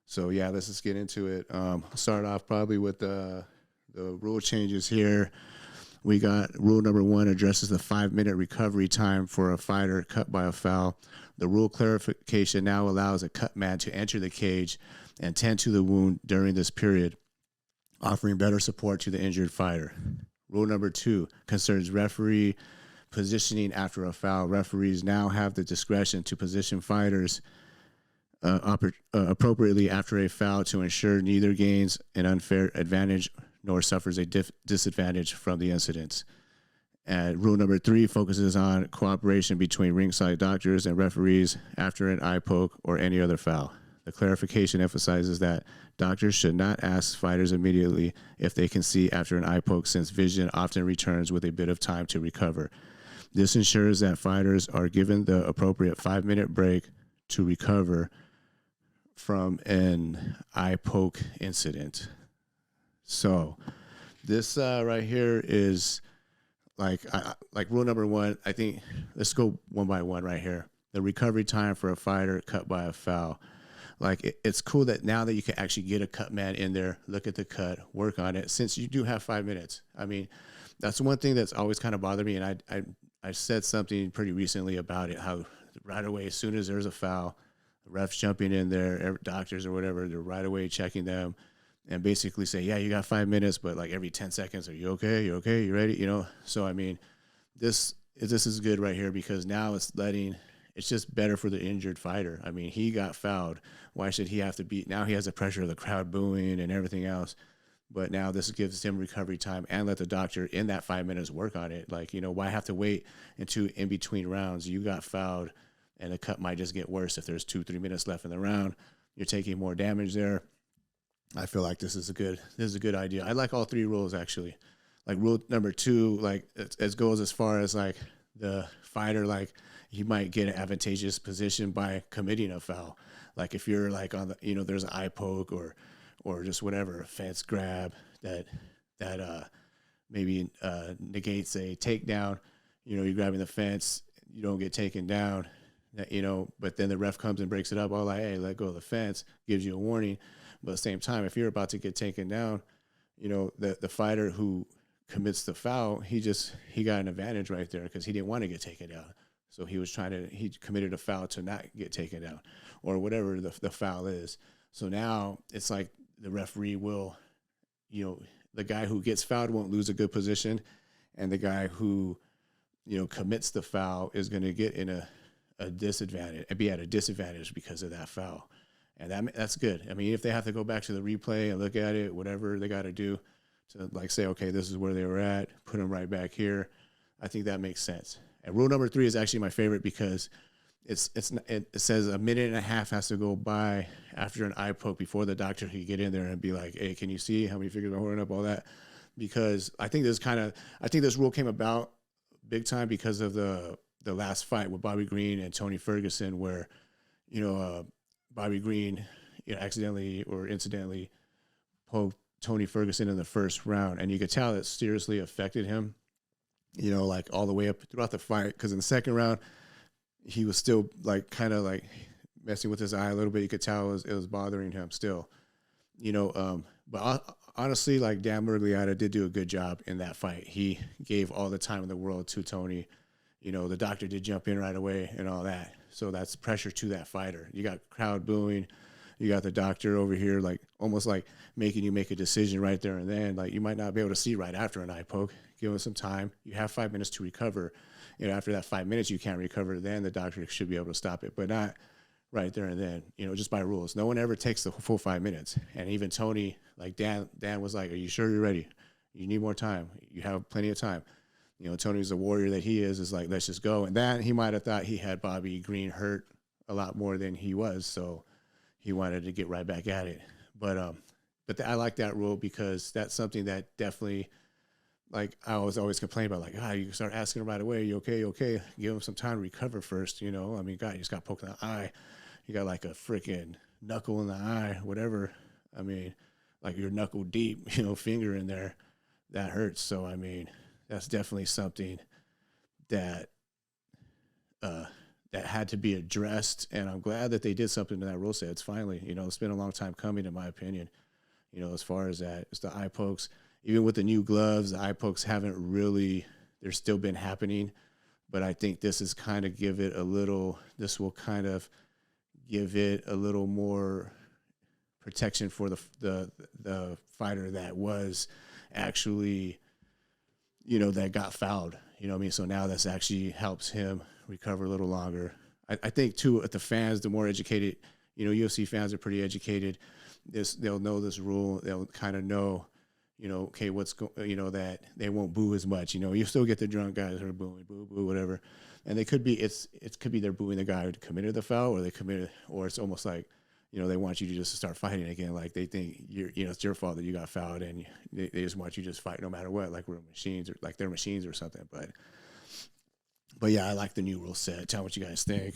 So yeah, let's just get into it. Start off probably with the rule changes here. We got rule number 1 addresses the 5-minute recovery time for a fighter cut by a foul. The rule clarification now allows a cut man to enter the cage and tend to the wound during this period, offering better support to the injured fighter. Rule number 2 concerns referee positioning after a foul. Referees now have the discretion to position fighters appropriately after a foul to ensure neither gains an unfair advantage nor suffers a disadvantage from the incidents. And rule number 3 focuses on cooperation between ringside doctors and referees after an eye poke or any other foul. The clarification emphasizes that doctors should not ask fighters immediately if they can see after an eye poke, since vision often returns with a bit of time to recover. This ensures that fighters are given the appropriate 5-minute break to recover from an eye poke incident. So this right here is like rule number 1. I think let's go one by one right here. The recovery time for a fighter cut by a foul. Like it's cool that now that you can actually get a cut man in there, look at the cut, work on it, since you do have 5 minutes. I mean, that's one thing that's always kind of bothered me, and I said something pretty recently about it, how right away, as soon as there's a foul, the refs jumping in there, doctors or whatever, they're right away checking them and basically say, yeah, you got 5 minutes, but like every 10 seconds, are you okay? You okay? You ready? You know? So, I mean, this is good right here, because now it's just better for the injured fighter. I mean, he got fouled. Why should he have to be? Now he has the pressure of the crowd booing and everything else. But now this gives him recovery time and let the doctor in that 5 minutes work on it. Like, you know, why have to wait into in between rounds? You got fouled and the cut might just get worse if there's 2-3 minutes left in the round. You're taking more damage there. I feel like this is a good idea. I like all 3 rules, actually. Like rule number 2, like it goes as far as like the fighter, like he might get an advantageous position by committing a foul. Like if you're like on the, you know, there's an eye poke or just whatever, a fence grab that maybe negates a takedown. You know, you're grabbing the fence, you don't get taken down, you know, but then the ref comes and breaks it up. All like, hey, let go of the fence, gives you a warning. But at the same time, if you're about to get taken down, you know, the fighter who commits the foul, he got an advantage right there because he didn't want to get taken down. So he committed a foul to not get taken down or whatever the foul is. So now it's like the referee will, you know, the guy who gets fouled won't lose a good position, and the guy who, you know, commits the foul is going to get in a disadvantage and be at a disadvantage because of that foul. And that's good. I mean, if they have to go back to the replay and look at it, whatever they got to do to like say, okay, this is where they were at, put them right back here. I think that makes sense. And rule number 3 is actually my favorite because it says a minute and a half has to go by after an eye poke before the doctor can get in there and be like, hey, can you see how many fingers are holding up, all that? Because I think this rule came about big time because of the last fight with Bobby Green and Tony Ferguson, where, you know, Bobby Green, you know, accidentally or incidentally poked Tony Ferguson in the first round, and you could tell it seriously affected him, you know, like all the way up throughout the fight. Because in the second round, he was still like kind of like messing with his eye a little bit. You could tell it was bothering him still, you know. But honestly, like Dan Miragliotta did do a good job in that fight. He gave all the time in the world to Tony. You know, the doctor did jump in right away and all that. So that's pressure to that fighter. You got crowd booing. You got the doctor over here, like almost like making you make a decision right there and then. Like you might not be able to see right after an eye poke. Give him some time. You have 5 minutes to recover. You know, after that 5 minutes, you can't recover. Then the doctor should be able to stop it, but not right there and then. You know, just by rules. No one ever takes the full 5 minutes. And even Tony, like Dan was like, "Are you sure you're ready? You need more time. You have plenty of time." You know, Tony's the warrior that he is like, let's just go. And that he might have thought he had Bobby Green hurt a lot more than he was, so he wanted to get right back at it. But I like that rule because that's something that definitely, like, I was always complaining about, like, you start asking him right away, you okay, you okay? Give him some time to recover first, you know? I mean, God, you just got poked in the eye. You got like a freaking knuckle in the eye, whatever. I mean, like your knuckle deep, you know, finger in there, that hurts. So, I mean, that's definitely something that that had to be addressed. And I'm glad that they did something to that rule set. It's finally, it's been a long time coming, in my opinion. As far as that, it's the eye pokes. Even with the new gloves, the eye pokes haven't really. They're still been happening, but I think this will kind of give it a little more protection for the fighter that was actually, that got fouled. You know what I mean? So now this actually helps him recover a little longer. I think too, the fans, the more educated, UFC fans are pretty educated. They'll know this rule. They'll kind of know, okay, that they won't boo as much. You still get the drunk guys who are booing, boo, boo, whatever. And it could be they're booing the guy who committed the foul, or it's almost like, they want you to just start fighting again. Like they think it's your fault that you got fouled, and they just want you to just fight no matter what, like we're machines, or like they're machines or something. But yeah, I like the new rule set. Tell me what you guys think.